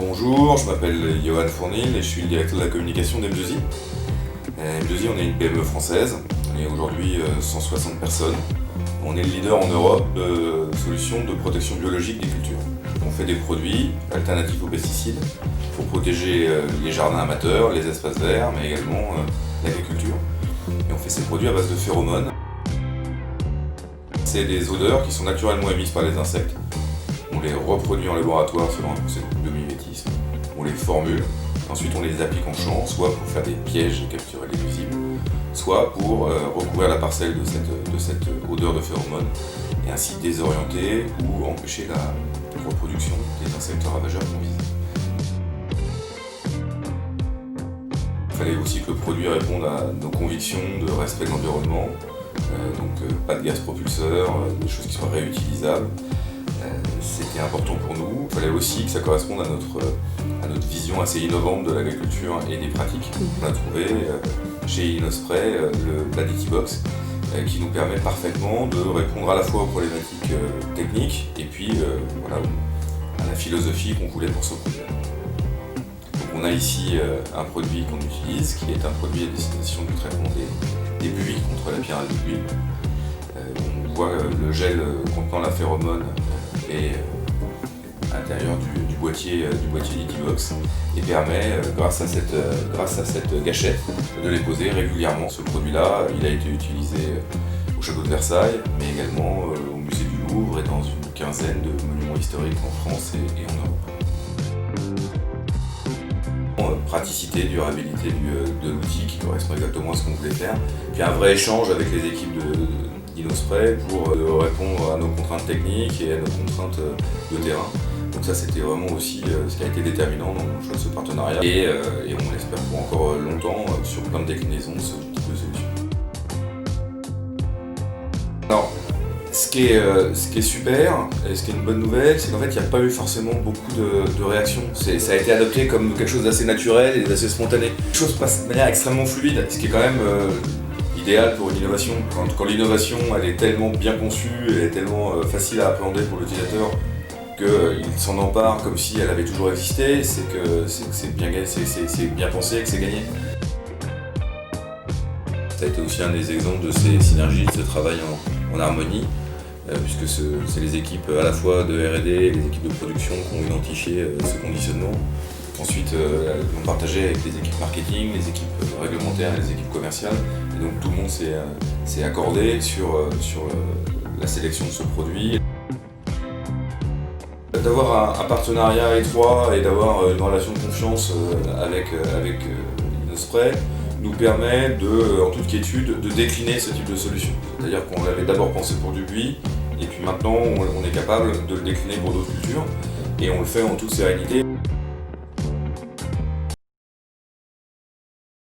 Bonjour, je m'appelle Johan Fournil et je suis le directeur de la communication d'M2I. M2I, on est une PME française, on est aujourd'hui 160 personnes. On est le leader en Europe de solutions de protection biologique des cultures. On fait des produits alternatifs aux pesticides pour protéger les jardins amateurs, les espaces verts, mais également l'agriculture. Et on fait ces produits à base de phéromones. C'est des odeurs qui sont naturellement émises par les insectes. On les reproduit en laboratoire selon un procédé de mimétisme. On les formule, ensuite on les applique en champ, soit pour faire des pièges et capturer les nuisibles, soit pour recouvrir la parcelle de cette odeur de phéromone et ainsi désorienter ou empêcher la reproduction des insectes ravageurs qu'on vise. Il fallait aussi que le produit réponde à nos convictions de respect de l'environnement, donc pas de gaz propulseur, des choses qui soient réutilisables. C'était important pour nous. Il fallait aussi que ça corresponde à notre vision assez innovante de l'agriculture et des pratiques. On a trouvé chez Inospray le Baditi Box qui nous permet parfaitement de répondre à la fois aux problématiques techniques et puis à la philosophie qu'on voulait pour ce produit. Donc on a ici un produit qu'on utilise qui est un produit à destination du traitement des buis contre la pyrale de buis. On voit le gel contenant la phéromone et à l'intérieur du boîtier Ditibox et permet, grâce à cette gâchette, de les poser régulièrement. Ce produit-là, il a été utilisé au château de Versailles, mais également au musée du Louvre et dans une quinzaine de monuments historiques en France et en Europe. Praticité, durabilité de l'outil qui correspond exactement à ce qu'on voulait faire. Puis un vrai échange avec les équipes d'Inospray pour répondre à nos contraintes techniques et à nos contraintes de terrain. Donc ça c'était vraiment aussi ce qui a été déterminant dans le choix de ce partenariat et on l'espère pour encore longtemps sur plein de déclinaisons de ce type de solution. Alors, ce qui est super et ce qui est une bonne nouvelle, c'est qu'en fait il n'y a pas eu forcément beaucoup de réactions. Ça a été adopté comme quelque chose d'assez naturel et d'assez spontané. Les choses passent de manière extrêmement fluide, ce qui est quand même idéal pour une innovation. Quand l'innovation elle est tellement bien conçue, elle est tellement facile à appréhender pour l'utilisateur qu'il s'en empare comme si elle avait toujours existé, c'est que c'est bien pensé et que c'est gagné. Ça a été aussi un des exemples de ces synergies, de ce travail en harmonie, puisque c'est les équipes à la fois de R&D et les équipes de production qui ont identifié ce conditionnement. Ensuite, l'ont partagé avec les équipes marketing, les équipes réglementaires et les équipes commerciales. Et donc tout le monde s'est accordé sur la sélection de ce produit. D'avoir un partenariat étroit et d'avoir une relation de confiance avec Inospray nous permet en toute quiétude de décliner ce type de solution. C'est-à-dire qu'on l'avait d'abord pensé pour du buis et puis maintenant on est capable de le décliner pour d'autres cultures et on le fait en toute sérénité.